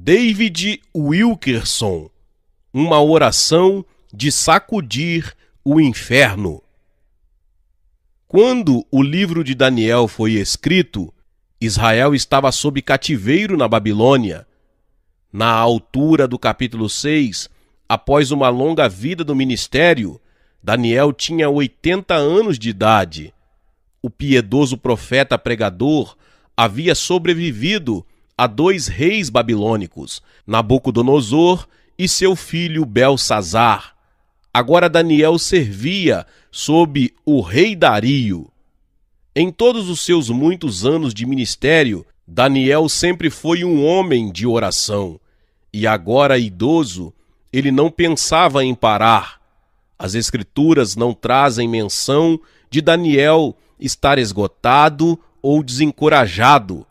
David Wilkerson, uma oração de sacudir o inferno. Quando o livro de Daniel foi escrito, Israel estava sob cativeiro na Babilônia. Na altura do capítulo 6, após uma longa vida do ministério, Daniel tinha 80 anos de idade. O piedoso profeta pregador havia sobrevivido a 2 reis babilônicos, Nabucodonosor e seu filho Belsazar. Agora Daniel servia sob o rei Dario. Em todos os seus muitos anos de ministério, Daniel sempre foi um homem de oração. E agora, idoso, ele não pensava em parar. As Escrituras não trazem menção de Daniel estar esgotado ou desencorajado.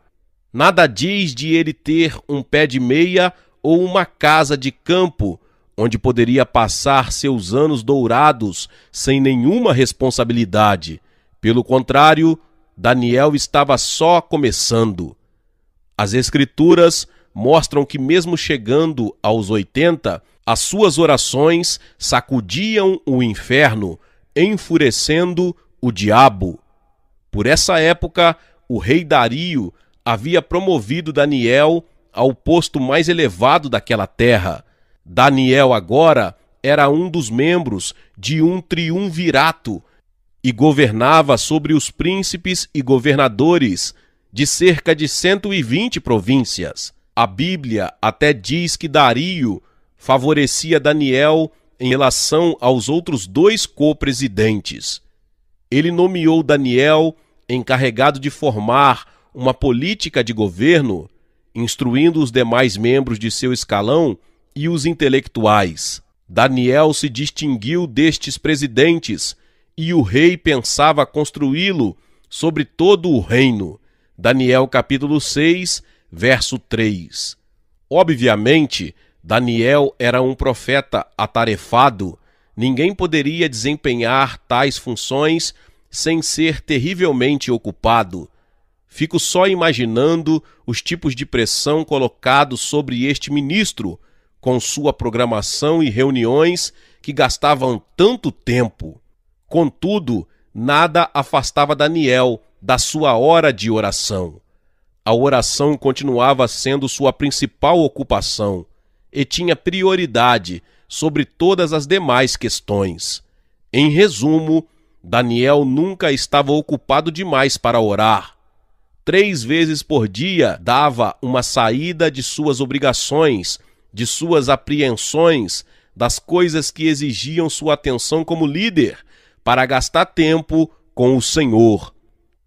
Nada diz de ele ter um pé de meia ou uma casa de campo, onde poderia passar seus anos dourados sem nenhuma responsabilidade. Pelo contrário, Daniel estava só começando. As Escrituras mostram que mesmo chegando aos 80, as suas orações sacudiam o inferno, enfurecendo o diabo. Por essa época, o rei Dario havia promovido Daniel ao posto mais elevado daquela terra. Daniel agora era um dos membros de um triunvirato e governava sobre os príncipes e governadores de cerca de 120 províncias. A Bíblia até diz que Dario favorecia Daniel em relação aos outros 2 co-presidentes. Ele nomeou Daniel encarregado de formar uma política de governo, instruindo os demais membros de seu escalão e os intelectuais. Daniel se distinguiu destes presidentes e o rei pensava construí-lo sobre todo o reino. Daniel capítulo 6, verso 3. Obviamente, Daniel era um profeta atarefado. Ninguém poderia desempenhar tais funções sem ser terrivelmente ocupado. Fico só imaginando os tipos de pressão colocados sobre este ministro, com sua programação e reuniões que gastavam tanto tempo. Contudo, nada afastava Daniel da sua hora de oração. A oração continuava sendo sua principal ocupação e tinha prioridade sobre todas as demais questões. Em resumo, Daniel nunca estava ocupado demais para orar. 3 vezes por dia dava uma saída de suas obrigações, de suas apreensões, das coisas que exigiam sua atenção como líder, para gastar tempo com o Senhor.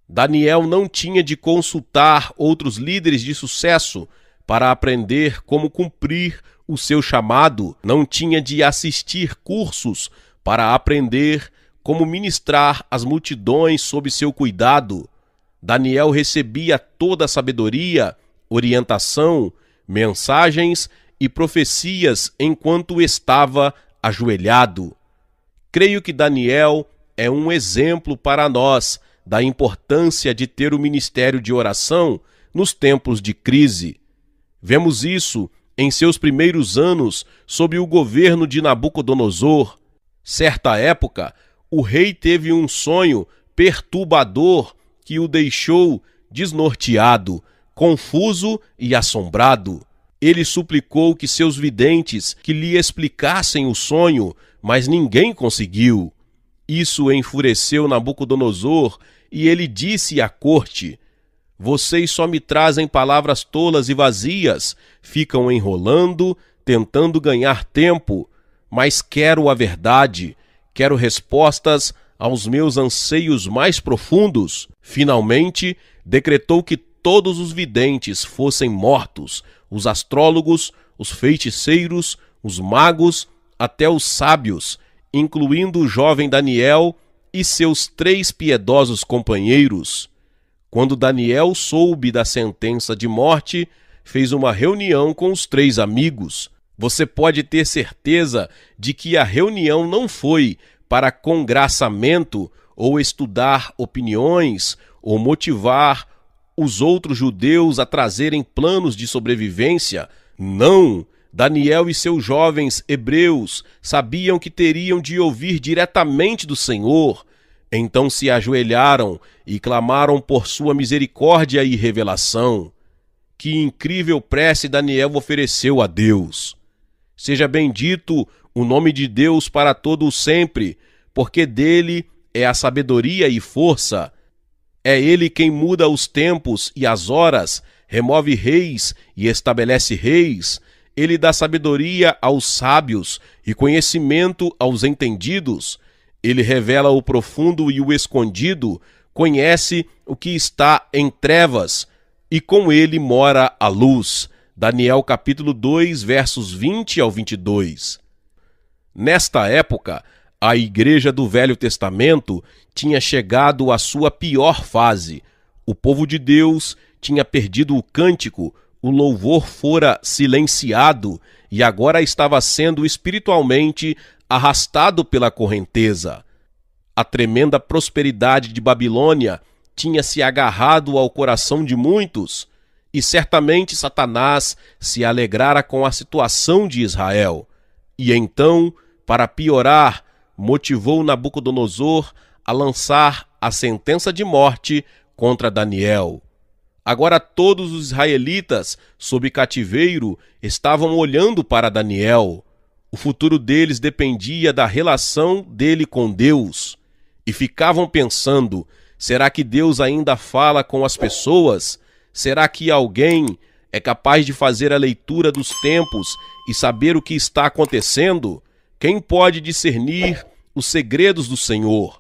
Daniel não tinha de consultar outros líderes de sucesso para aprender como cumprir o seu chamado, não tinha de assistir cursos para aprender como ministrar as multidões sob seu cuidado. Daniel recebia toda a sabedoria, orientação, mensagens e profecias enquanto estava ajoelhado. Creio que Daniel é um exemplo para nós da importância de ter o ministério de oração nos tempos de crise. Vemos isso em seus primeiros anos sob o governo de Nabucodonosor. Certa época, o rei teve um sonho perturbador que o deixou desnorteado, confuso e assombrado. Ele suplicou que seus videntes que lhe explicassem o sonho, mas ninguém conseguiu. Isso enfureceu Nabucodonosor e ele disse à corte: "Vocês só me trazem palavras tolas e vazias, ficam enrolando, tentando ganhar tempo, mas quero a verdade, quero respostas aos meus anseios mais profundos." Finalmente, decretou que todos os videntes fossem mortos, os astrólogos, os feiticeiros, os magos, até os sábios, incluindo o jovem Daniel e seus 3 piedosos companheiros. Quando Daniel soube da sentença de morte, fez uma reunião com os 3 amigos. Você pode ter certeza de que a reunião não foi para congraçamento ou estudar opiniões ou motivar os outros judeus a trazerem planos de sobrevivência. Não! Daniel e seus jovens hebreus sabiam que teriam de ouvir diretamente do Senhor. Então se ajoelharam e clamaram por sua misericórdia e revelação. Que incrível prece Daniel ofereceu a Deus! Seja bendito o nome de Deus para todo o sempre, porque dele é a sabedoria e força. É ele quem muda os tempos e as horas, remove reis e estabelece reis. Ele dá sabedoria aos sábios e conhecimento aos entendidos. Ele revela o profundo e o escondido, conhece o que está em trevas, e com ele mora a luz. Daniel capítulo 2, versos 20 ao 22. Nesta época, a igreja do Velho Testamento tinha chegado à sua pior fase. O povo de Deus tinha perdido o cântico, o louvor fora silenciado e agora estava sendo espiritualmente arrastado pela correnteza. A tremenda prosperidade de Babilônia tinha se agarrado ao coração de muitos, e certamente Satanás se alegrara com a situação de Israel. E então, para piorar, motivou Nabucodonosor a lançar a sentença de morte contra Daniel. Agora todos os israelitas, sob cativeiro, estavam olhando para Daniel. O futuro deles dependia da relação dele com Deus. E ficavam pensando: será que Deus ainda fala com as pessoas? Será que alguém é capaz de fazer a leitura dos tempos e saber o que está acontecendo? Quem pode discernir os segredos do Senhor?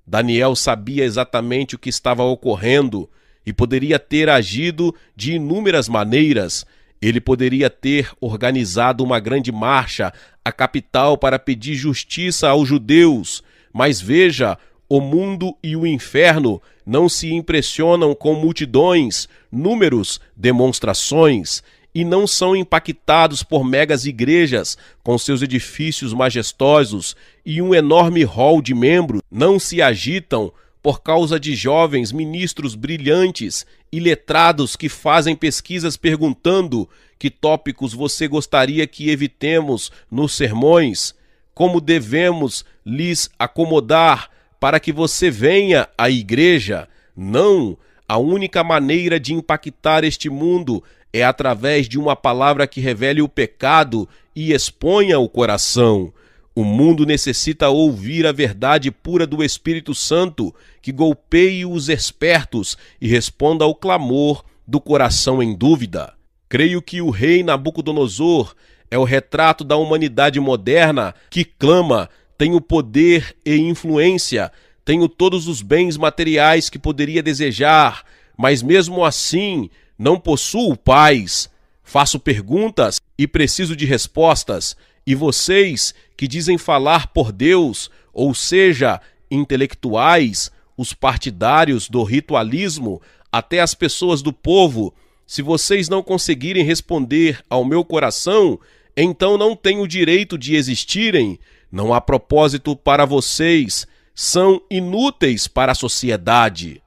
Daniel sabia exatamente o que estava ocorrendo e poderia ter agido de inúmeras maneiras. Ele poderia ter organizado uma grande marcha à capital para pedir justiça aos judeus. Mas veja, o mundo e o inferno não se impressionam com multidões, números, demonstrações, e não são impactados por megas igrejas com seus edifícios majestosos e um enorme hall de membros. Não se agitam por causa de jovens ministros brilhantes e letrados que fazem pesquisas perguntando que tópicos você gostaria que evitemos nos sermões, como devemos lhes acomodar para que você venha à igreja. Não, a única maneira de impactar este mundo é através de uma palavra que revele o pecado e exponha o coração. O mundo necessita ouvir a verdade pura do Espírito Santo, que golpeie os espertos e responda ao clamor do coração em dúvida. Creio que o rei Nabucodonosor é o retrato da humanidade moderna que clama: tenho poder e influência, tenho todos os bens materiais que poderia desejar, mas mesmo assim não possuo paz. Faço perguntas e preciso de respostas. E vocês que dizem falar por Deus, ou seja, intelectuais, os partidários do ritualismo, até as pessoas do povo, se vocês não conseguirem responder ao meu coração, então não têm o direito de existirem. Não há propósito para vocês, são inúteis para a sociedade.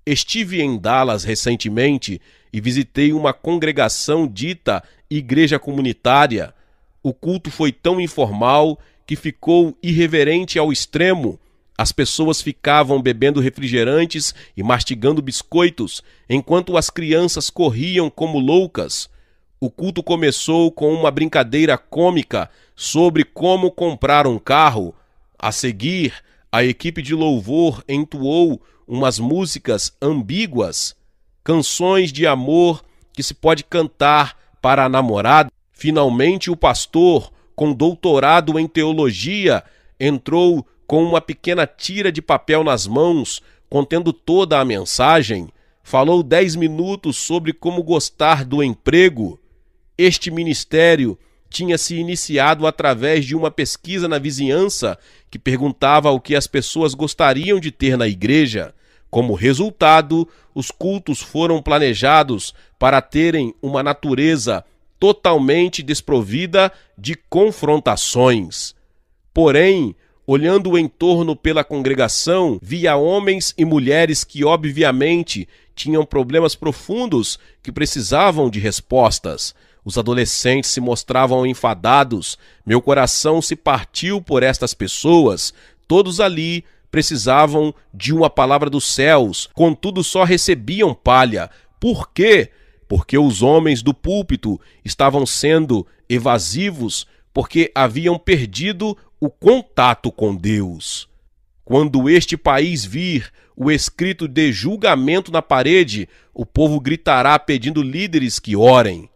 Estive em Dallas recentemente e visitei uma congregação dita igreja comunitária. O culto foi tão informal que ficou irreverente ao extremo. As pessoas ficavam bebendo refrigerantes e mastigando biscoitos, enquanto as crianças corriam como loucas. O culto começou com uma brincadeira cômica sobre como comprar um carro. A seguir, a equipe de louvor entoou umas músicas ambíguas, canções de amor que se pode cantar para a namorada. Finalmente, o pastor, com doutorado em teologia, entrou com uma pequena tira de papel nas mãos, contendo toda a mensagem. Falou 10 minutos sobre como gostar do emprego. Este ministério tinha se iniciado através de uma pesquisa na vizinhança que perguntava o que as pessoas gostariam de ter na igreja. Como resultado, os cultos foram planejados para terem uma natureza totalmente desprovida de confrontações. Porém, olhando o entorno pela congregação, via homens e mulheres que obviamente tinham problemas profundos que precisavam de respostas. Os adolescentes se mostravam enfadados, meu coração se partiu por estas pessoas, todos ali precisavam de uma palavra dos céus, contudo só recebiam palha. Por quê? Porque os homens do púlpito estavam sendo evasivos, porque haviam perdido o contato com Deus. Quando este país vir o escrito de julgamento na parede, o povo gritará pedindo líderes que orem.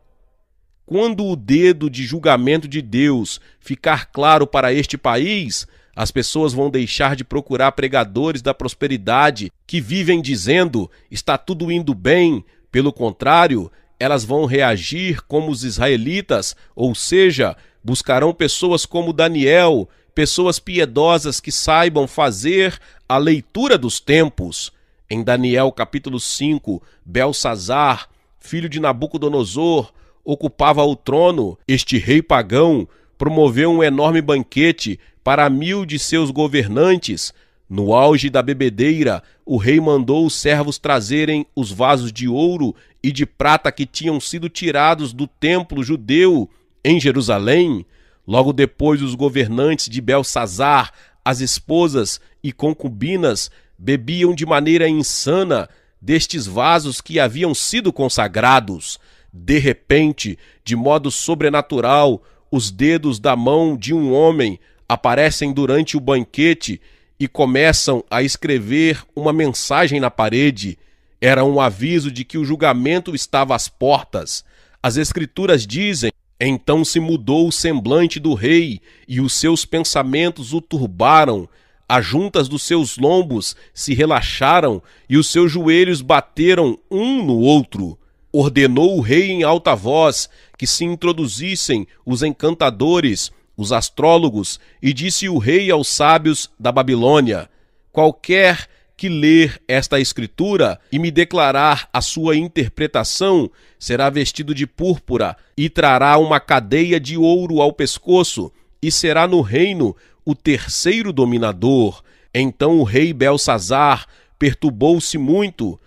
Quando o dedo de julgamento de Deus ficar claro para este país, as pessoas vão deixar de procurar pregadores da prosperidade que vivem dizendo está tudo indo bem. Pelo contrário, elas vão reagir como os israelitas, ou seja, buscarão pessoas como Daniel, pessoas piedosas que saibam fazer a leitura dos tempos. Em Daniel capítulo 5, Belsazar, filho de Nabucodonosor, ocupava o trono. Este rei pagão promoveu um enorme banquete para 1000 de seus governantes. No auge da bebedeira, o rei mandou os servos trazerem os vasos de ouro e de prata que tinham sido tirados do templo judeu em Jerusalém. Logo depois, os governantes de Belsazar, as esposas e concubinas, bebiam de maneira insana destes vasos que haviam sido consagrados. De repente, de modo sobrenatural, os dedos da mão de um homem aparecem durante o banquete e começam a escrever uma mensagem na parede. Era um aviso de que o julgamento estava às portas. As escrituras dizem: então se mudou o semblante do rei e os seus pensamentos o turbaram. As juntas dos seus lombos se relaxaram e os seus joelhos bateram um no outro. Ordenou o rei em alta voz que se introduzissem os encantadores, os astrólogos, e disse o rei aos sábios da Babilônia: qualquer que ler esta escritura e me declarar a sua interpretação será vestido de púrpura e trará uma cadeia de ouro ao pescoço e será no reino o terceiro dominador. Então o rei Belsazar perturbou-se muito.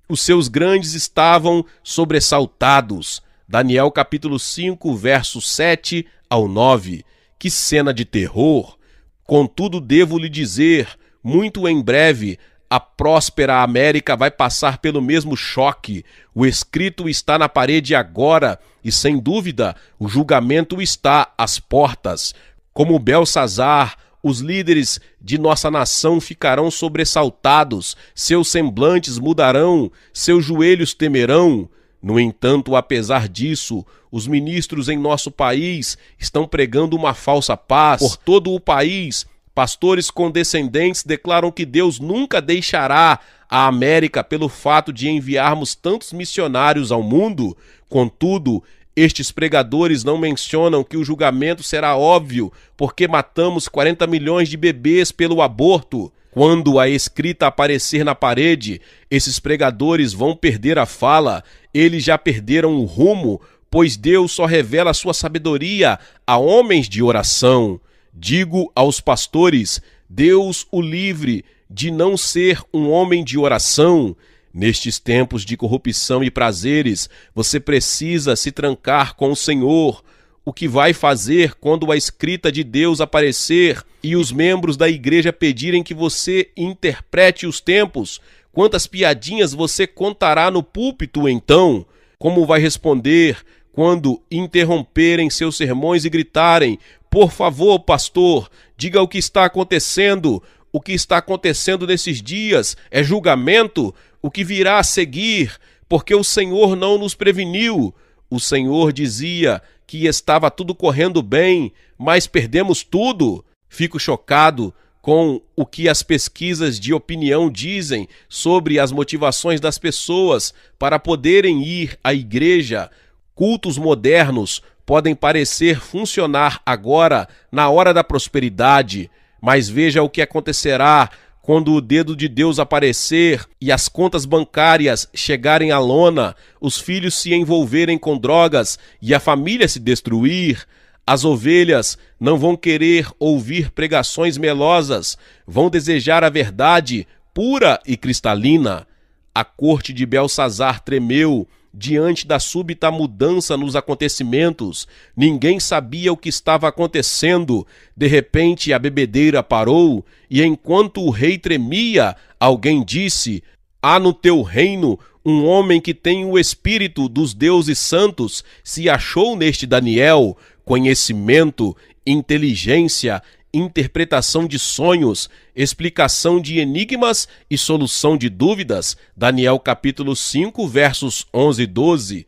Os seus grandes estavam sobressaltados. Daniel capítulo 5, versos 7 ao 9. Que cena de terror! Contudo, devo lhe dizer, muito em breve, a próspera América vai passar pelo mesmo choque. O escrito está na parede agora e, sem dúvida, o julgamento está às portas. Como Belsazar, os líderes de nossa nação ficarão sobressaltados, seus semblantes mudarão, seus joelhos temerão. No entanto, apesar disso, os ministros em nosso país estão pregando uma falsa paz. Por todo o país, pastores condescendentes declaram que Deus nunca deixará a América pelo fato de enviarmos tantos missionários ao mundo. Contudo, estes pregadores não mencionam que o julgamento será óbvio porque matamos 40 milhões de bebês pelo aborto. Quando a escrita aparecer na parede, esses pregadores vão perder a fala. Eles já perderam o rumo, pois Deus só revela sua sabedoria a homens de oração. Digo aos pastores: Deus o livre de não ser um homem de oração. Nestes tempos de corrupção e prazeres, você precisa se trancar com o Senhor. O que vai fazer quando a escrita de Deus aparecer e os membros da igreja pedirem que você interprete os tempos? Quantas piadinhas você contará no púlpito então? Como vai responder quando interromperem seus sermões e gritarem: por favor, pastor, diga o que está acontecendo? O que está acontecendo nesses dias é julgamento? O que virá a seguir? Porque o Senhor não nos preveniu. O Senhor dizia que estava tudo correndo bem, mas perdemos tudo. Fico chocado com o que as pesquisas de opinião dizem sobre as motivações das pessoas para poderem ir à igreja. Cultos modernos podem parecer funcionar agora na hora da prosperidade, mas veja o que acontecerá quando o dedo de Deus aparecer e as contas bancárias chegarem à lona, os filhos se envolverem com drogas e a família se destruir. As ovelhas não vão querer ouvir pregações melosas, vão desejar a verdade pura e cristalina. A corte de Belsazar tremeu diante da súbita mudança nos acontecimentos. Ninguém sabia o que estava acontecendo. De repente a bebedeira parou, e enquanto o rei tremia, alguém disse: há no teu reino um homem que tem o espírito dos deuses santos. Se achou neste Daniel conhecimento, inteligência, interpretação de sonhos, explicação de enigmas e solução de dúvidas. Daniel capítulo 5, versos 11 e 12.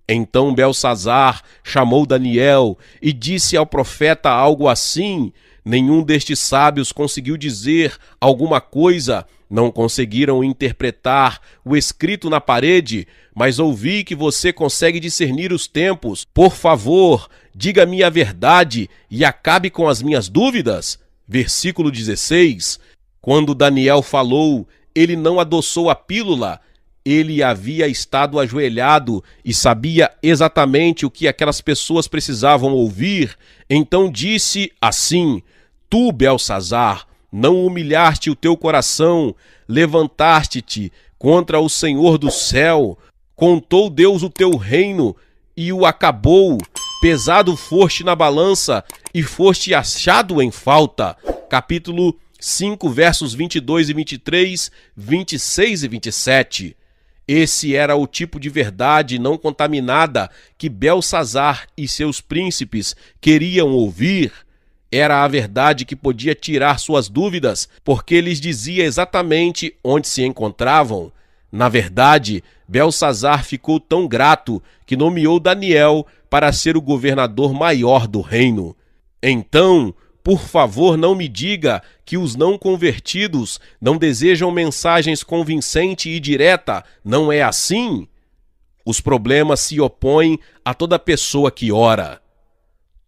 Então Beltsazar chamou Daniel e disse ao profeta algo assim: nenhum destes sábios conseguiu dizer alguma coisa. Não conseguiram interpretar o escrito na parede, mas ouvi que você consegue discernir os tempos. Por favor, diga-me a verdade e acabe com as minhas dúvidas. Versículo 16. Quando Daniel falou, ele não adoçou a pílula. Ele havia estado ajoelhado e sabia exatamente o que aquelas pessoas precisavam ouvir. Então disse assim: tu, Beltsazar, não humilhaste o teu coração, levantaste-te contra o Senhor do céu, contou Deus o teu reino e o acabou, pesado foste na balança e foste achado em falta. Capítulo 5, versos 22 e 23, 26 e 27. Esse era o tipo de verdade não contaminada que Beltsazar e seus príncipes queriam ouvir. Era a verdade que podia tirar suas dúvidas, porque lhes dizia exatamente onde se encontravam. Na verdade, Beltsazar ficou tão grato que nomeou Daniel para ser o governador maior do reino. Então, por favor, não me diga que os não convertidos não desejam mensagens convincente e direta. Não é assim? Os problemas se opõem a toda pessoa que ora.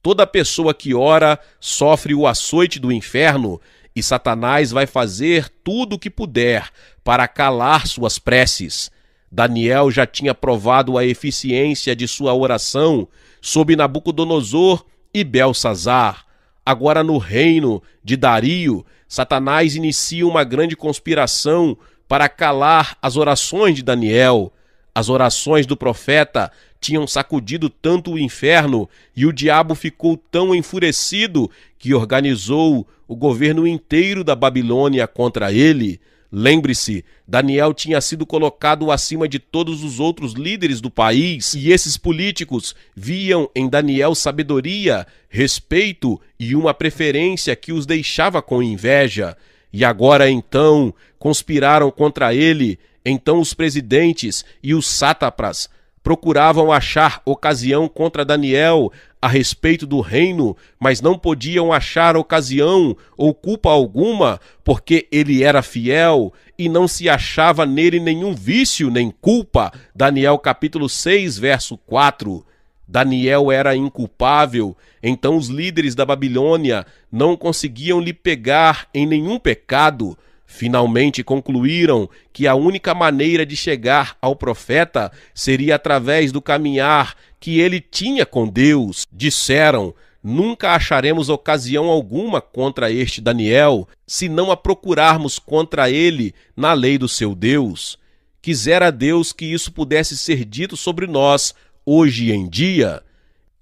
Toda pessoa que ora sofre o açoite do inferno, e Satanás vai fazer tudo o que puder para calar suas preces. Daniel já tinha provado a eficiência de sua oração sob Nabucodonosor e Beltsazar. Agora, no reino de Dario, Satanás inicia uma grande conspiração para calar as orações de Daniel. As orações do profeta tinham sacudido tanto o inferno e o diabo ficou tão enfurecido que organizou o governo inteiro da Babilônia contra ele. Lembre-se, Daniel tinha sido colocado acima de todos os outros líderes do país, e esses políticos viam em Daniel sabedoria, respeito e uma preferência que os deixava com inveja. E agora então conspiraram contra ele. Então os presidentes e os sátrapas procuravam achar ocasião contra Daniel a respeito do reino, mas não podiam achar ocasião ou culpa alguma, porque ele era fiel e não se achava nele nenhum vício nem culpa. Daniel capítulo 6, verso 4. Daniel era inculpável, então os líderes da Babilônia não conseguiam lhe pegar em nenhum pecado. Finalmente concluíram que a única maneira de chegar ao profeta seria através do caminhar que ele tinha com Deus. Disseram: nunca acharemos ocasião alguma contra este Daniel, se não a procurarmos contra ele na lei do seu Deus. Quisera Deus que isso pudesse ser dito sobre nós hoje em dia.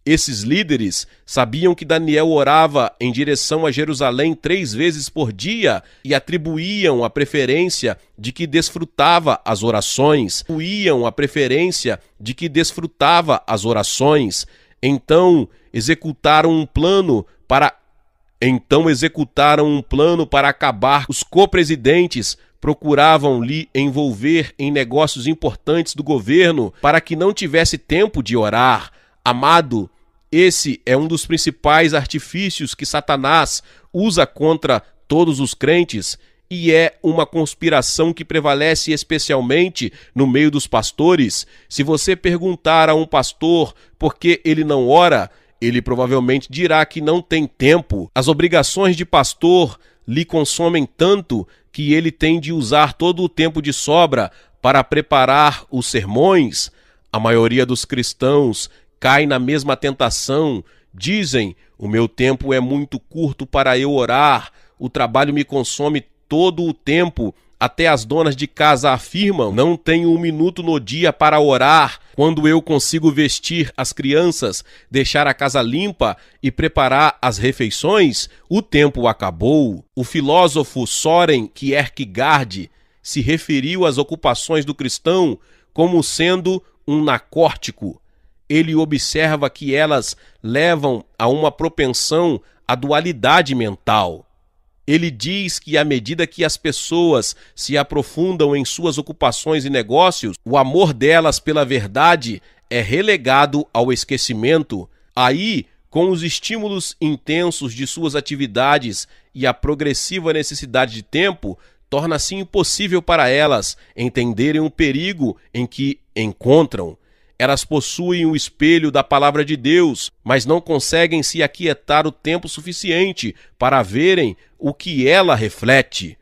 Esses líderes sabiam que Daniel orava em direção a Jerusalém 3 vezes por dia e atribuíam a preferência de que desfrutava as orações. Então executaram um plano para acabar. Os co-presidentes procuravam lhe envolver em negócios importantes do governo para que não tivesse tempo de orar. Amado, esse é um dos principais artifícios que Satanás usa contra todos os crentes, e é uma conspiração que prevalece especialmente no meio dos pastores. Se você perguntar a um pastor por que ele não ora, ele provavelmente dirá que não tem tempo. As obrigações de pastor lhe consomem tanto que ele tem de usar todo o tempo de sobra para preparar os sermões. A maioria dos cristãos cai na mesma tentação. Dizem: o meu tempo é muito curto para eu orar, o trabalho me consome todo o tempo. Até as donas de casa afirmam: não tenho um minuto no dia para orar. Quando eu consigo vestir as crianças, deixar a casa limpa e preparar as refeições, o tempo acabou. O filósofo Søren Kierkegaard se referiu às ocupações do cristão como sendo um narcótico. Ele observa que elas levam a uma propensão à dualidade mental. Ele diz que à medida que as pessoas se aprofundam em suas ocupações e negócios, o amor delas pela verdade é relegado ao esquecimento. Aí, com os estímulos intensos de suas atividades e a progressiva necessidade de tempo, torna-se impossível para elas entenderem o perigo em que encontram. Elas possuem o espelho da palavra de Deus, mas não conseguem se aquietar o tempo suficiente para verem o que ela reflete.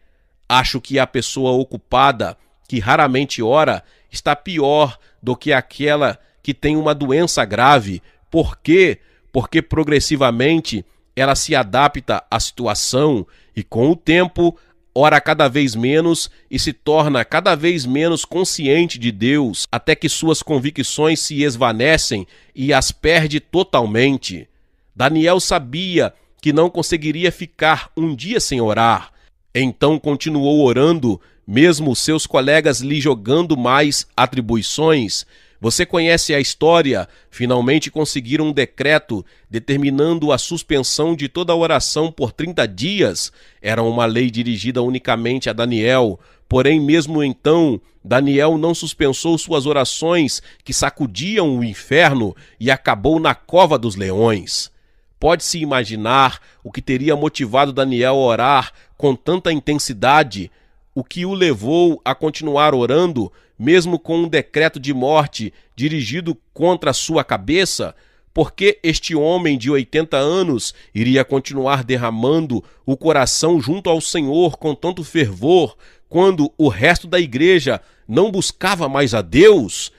Acho que a pessoa ocupada, que raramente ora, está pior do que aquela que tem uma doença grave. Por quê? Porque progressivamente ela se adapta à situação e, com o tempo, ora cada vez menos e se torna cada vez menos consciente de Deus, até que suas convicções se esvanecem e as perde totalmente. Daniel sabia que não conseguiria ficar um dia sem orar. Então continuou orando, mesmo seus colegas lhe jogando mais atribuições. Você conhece a história? Finalmente conseguiram um decreto determinando a suspensão de toda a oração por 30 dias. Era uma lei dirigida unicamente a Daniel. Porém, mesmo então, Daniel não suspensou suas orações que sacudiam o inferno e acabou na cova dos leões. Pode-se imaginar o que teria motivado Daniel a orar com tanta intensidade, o que o levou a continuar orando, mesmo com um decreto de morte dirigido contra a sua cabeça? Porque este homem de 80 anos iria continuar derramando o coração junto ao Senhor com tanto fervor, quando o resto da igreja não buscava mais a Deus?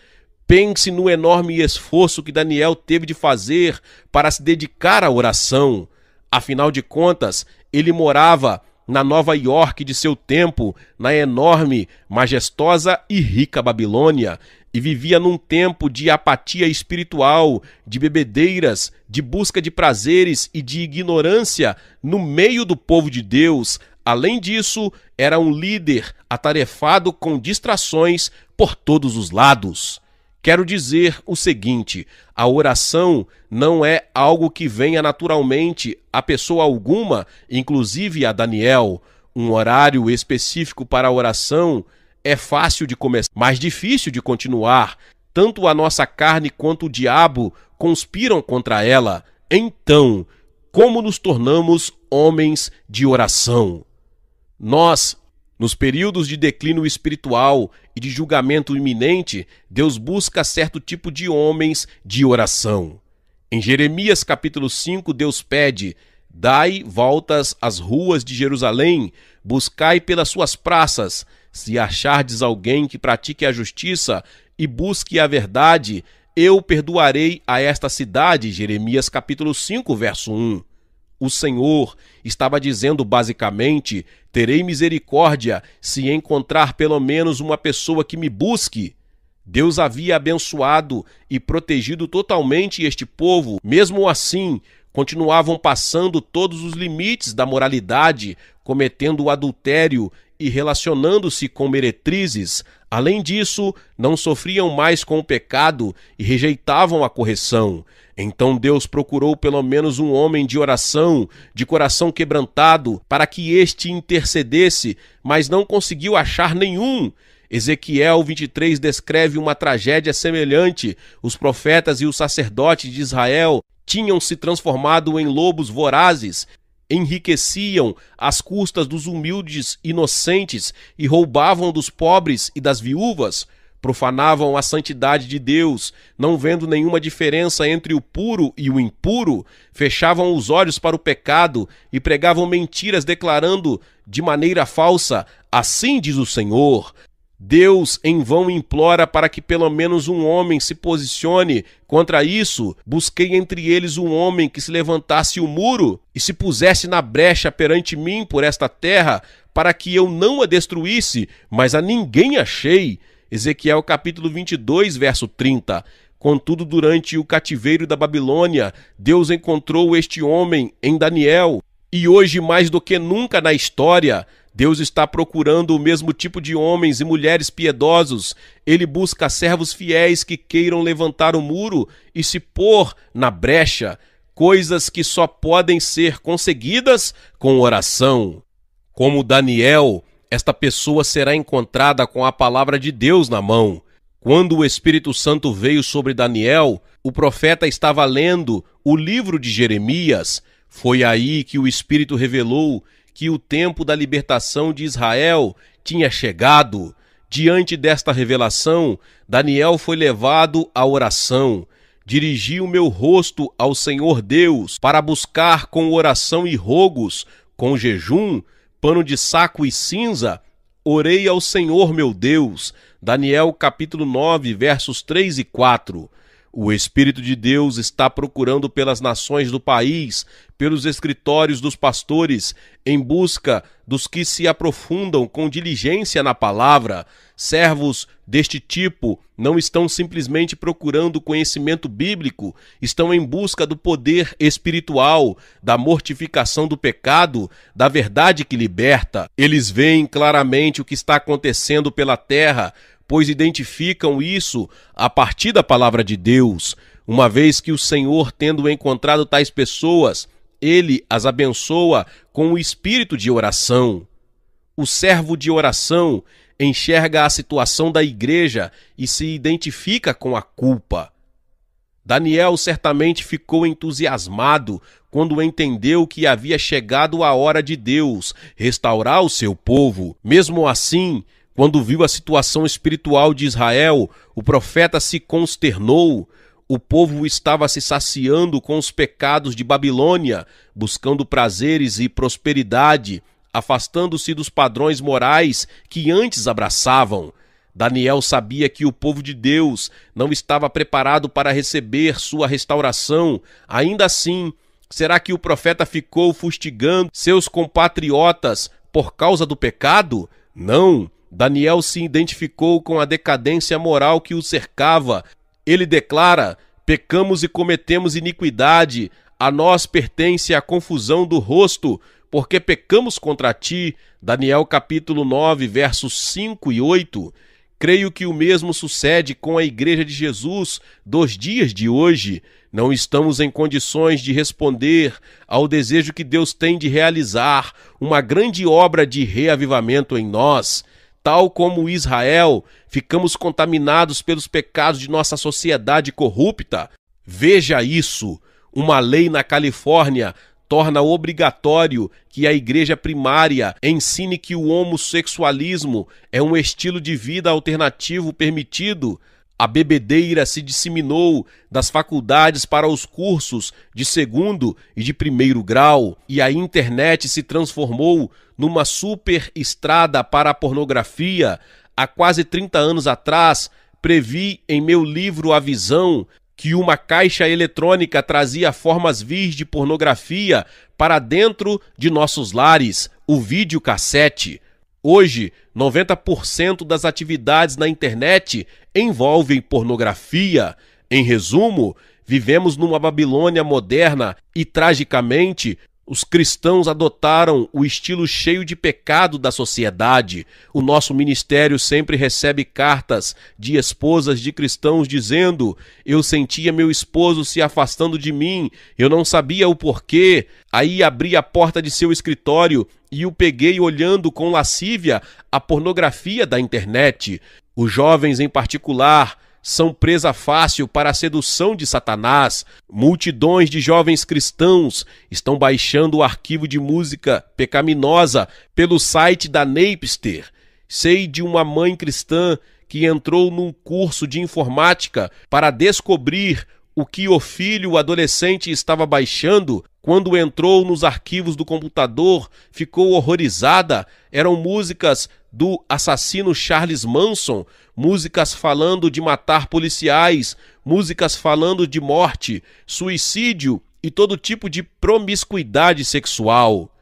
Pense no enorme esforço que Daniel teve de fazer para se dedicar à oração. Afinal de contas, ele morava na Nova York de seu tempo, na enorme, majestosa e rica Babilônia, e vivia num tempo de apatia espiritual, de bebedeiras, de busca de prazeres e de ignorância no meio do povo de Deus. Além disso, era um líder atarefado com distrações por todos os lados. Quero dizer o seguinte: a oração não é algo que venha naturalmente a pessoa alguma, inclusive a Daniel. Um horário específico para a oração é fácil de começar, mas difícil de continuar. Tanto a nossa carne quanto o diabo conspiram contra ela. Então, como nos tornamos homens de oração? Nós, nos períodos de declínio espiritual e de julgamento iminente, Deus busca certo tipo de homens de oração. Em Jeremias capítulo 5, Deus pede: dai voltas às ruas de Jerusalém, buscai pelas suas praças. Se achardes alguém que pratique a justiça e busque a verdade, eu perdoarei a esta cidade. Jeremias capítulo 5, verso 1. O Senhor estava dizendo basicamente: terei misericórdia se encontrar pelo menos uma pessoa que me busque. Deus havia abençoado e protegido totalmente este povo. Mesmo assim, continuavam passando todos os limites da moralidade, cometendo o adultério e relacionando-se com meretrizes. Além disso, não sofriam mais com o pecado e rejeitavam a correção. Então Deus procurou pelo menos um homem de oração, de coração quebrantado, para que este intercedesse, mas não conseguiu achar nenhum. Ezequiel 23 descreve uma tragédia semelhante. Os profetas e os sacerdotes de Israel tinham se transformado em lobos vorazes, enriqueciam às custas dos humildes inocentes e roubavam dos pobres e das viúvas. Profanavam a santidade de Deus, não vendo nenhuma diferença entre o puro e o impuro, fechavam os olhos para o pecado e pregavam mentiras declarando de maneira falsa: assim diz o Senhor. Deus em vão implora para que pelo menos um homem se posicione contra isso. Busquei entre eles um homem que se levantasse o muro e se pusesse na brecha perante mim por esta terra, para que eu não a destruísse, mas a ninguém achei. Ezequiel capítulo 22, verso 30. Contudo, durante o cativeiro da Babilônia, Deus encontrou este homem em Daniel. E hoje, mais do que nunca na história, Deus está procurando o mesmo tipo de homens e mulheres piedosos. Ele busca servos fiéis que queiram levantar o muro e se pôr na brecha, coisas que só podem ser conseguidas com oração. Como Daniel, esta pessoa será encontrada com a palavra de Deus na mão. Quando o Espírito Santo veio sobre Daniel, o profeta estava lendo o livro de Jeremias. Foi aí que o Espírito revelou que o tempo da libertação de Israel tinha chegado. Diante desta revelação, Daniel foi levado à oração. Dirigi o meu rosto ao Senhor Deus para buscar com oração e rogos, com jejum, pano de saco e cinza, orei ao Senhor meu Deus. Daniel capítulo 9, versos 3 e 4. O Espírito de Deus está procurando pelas nações do país, pelos escritórios dos pastores, em busca dos que se aprofundam com diligência na palavra. Servos deste tipo não estão simplesmente procurando conhecimento bíblico, estão em busca do poder espiritual, da mortificação do pecado, da verdade que liberta. Eles veem claramente o que está acontecendo pela terra, pois identificam isso a partir da palavra de Deus. Uma vez que o Senhor, tendo encontrado tais pessoas, Ele as abençoa com o espírito de oração. O servo de oração enxerga a situação da igreja e se identifica com a culpa. Daniel certamente ficou entusiasmado quando entendeu que havia chegado a hora de Deus restaurar o seu povo. Mesmo assim, quando viu a situação espiritual de Israel, o profeta se consternou. O povo estava se saciando com os pecados de Babilônia, buscando prazeres e prosperidade, afastando-se dos padrões morais que antes abraçavam. Daniel sabia que o povo de Deus não estava preparado para receber sua restauração. Ainda assim, será que o profeta ficou fustigando seus compatriotas por causa do pecado? Não. Daniel se identificou com a decadência moral que o cercava. Ele declara: pecamos e cometemos iniquidade, a nós pertence a confusão do rosto, porque pecamos contra ti. Daniel capítulo 9, versos 5 e 8. Creio que o mesmo sucede com a Igreja de Jesus dos dias de hoje. Não estamos em condições de responder ao desejo que Deus tem de realizar uma grande obra de reavivamento em nós. Tal como Israel, ficamos contaminados pelos pecados de nossa sociedade corrupta. Veja isso: uma lei na Califórnia torna obrigatório que a igreja primária ensine que o homossexualismo é um estilo de vida alternativo permitido. A bebedeira se disseminou das faculdades para os cursos de segundo e de primeiro grau, e a internet se transformou numa super estrada para a pornografia. Há quase 30 anos atrás, previ em meu livro A Visão que uma caixa eletrônica trazia formas vis de pornografia para dentro de nossos lares, o videocassete. Hoje, 90% das atividades na internet envolvem pornografia. Em resumo, vivemos numa Babilônia moderna e, tragicamente, os cristãos adotaram o estilo cheio de pecado da sociedade. O nosso ministério sempre recebe cartas de esposas de cristãos dizendo: eu sentia meu esposo se afastando de mim, eu não sabia o porquê. Aí abri a porta de seu escritório e o peguei olhando com lascívia a pornografia da internet. Os jovens, em particular, são presa fácil para a sedução de Satanás. Multidões de jovens cristãos estão baixando o arquivo de música pecaminosa pelo site da Napster. Sei de uma mãe cristã que entrou num curso de informática para descobrir o que o filho adolescente estava baixando. Quando entrou nos arquivos do computador, ficou horrorizada. Eram músicas do assassino Charles Manson, músicas falando de matar policiais, músicas falando de morte, suicídio e todo tipo de promiscuidade sexual.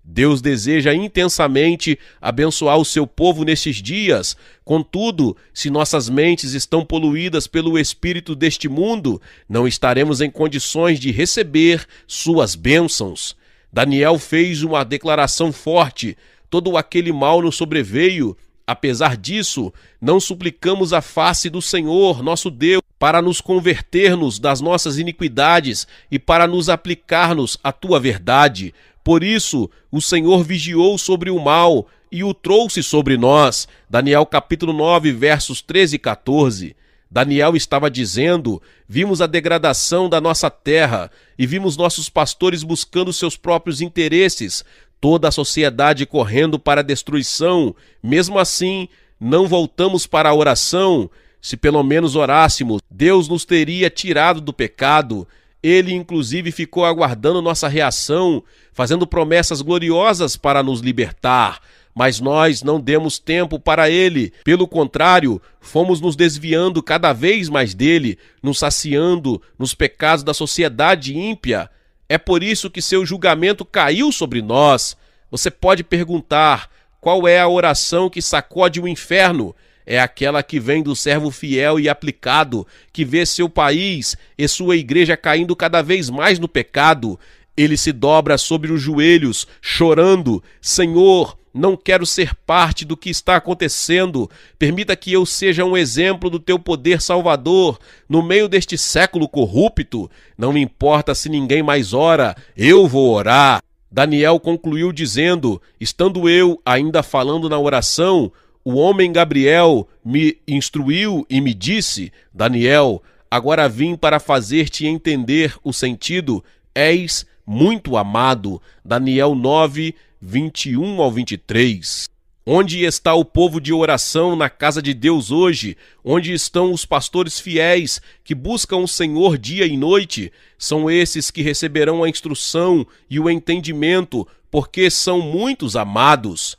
Deus deseja intensamente abençoar o seu povo nestes dias. Contudo, se nossas mentes estão poluídas pelo espírito deste mundo, não estaremos em condições de receber suas bênçãos. Daniel fez uma declaração forte: todo aquele mal nos sobreveio. Apesar disso, não suplicamos a face do Senhor, nosso Deus, para nos convertermos das nossas iniquidades e para nos aplicar-nos à tua verdade. Por isso, o Senhor vigiou sobre o mal e o trouxe sobre nós. Daniel capítulo 9, versos 13 e 14. Daniel estava dizendo: vimos a degradação da nossa terra e vimos nossos pastores buscando seus próprios interesses, toda a sociedade correndo para a destruição. Mesmo assim, não voltamos para a oração. Se pelo menos orássemos, Deus nos teria tirado do pecado. Ele, inclusive, ficou aguardando nossa reação, fazendo promessas gloriosas para nos libertar. Mas nós não demos tempo para ele. Pelo contrário, fomos nos desviando cada vez mais dele, nos saciando nos pecados da sociedade ímpia. É por isso que seu julgamento caiu sobre nós. Você pode perguntar: qual é a oração que sacode o inferno? É aquela que vem do servo fiel e aplicado, que vê seu país e sua igreja caindo cada vez mais no pecado. Ele se dobra sobre os joelhos, chorando: Senhor, não quero ser parte do que está acontecendo. Permita que eu seja um exemplo do teu poder salvador no meio deste século corrupto. Não me importa se ninguém mais ora, eu vou orar. Daniel concluiu dizendo: estando eu ainda falando na oração, o homem Gabriel me instruiu e me disse: Daniel, agora vim para fazer-te entender o sentido. És muito amado. Daniel 9, 21 ao 23. Onde está o povo de oração na casa de Deus hoje? Onde estão os pastores fiéis que buscam o Senhor dia e noite? São esses que receberão a instrução e o entendimento, porque são muitos amados.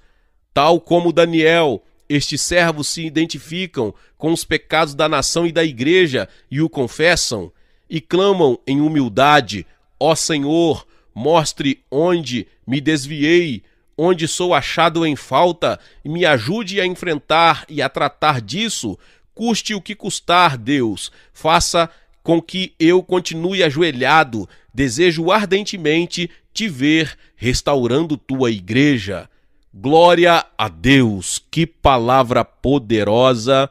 Tal como Daniel, estes servos se identificam com os pecados da nação e da igreja e o confessam, e clamam em humildade: ó Senhor, mostre onde me desviei, onde sou achado em falta, e me ajude a enfrentar e a tratar disso. Custe o que custar, Deus, faça com que eu continue ajoelhado. Desejo ardentemente te ver restaurando tua igreja. Glória a Deus! Que palavra poderosa!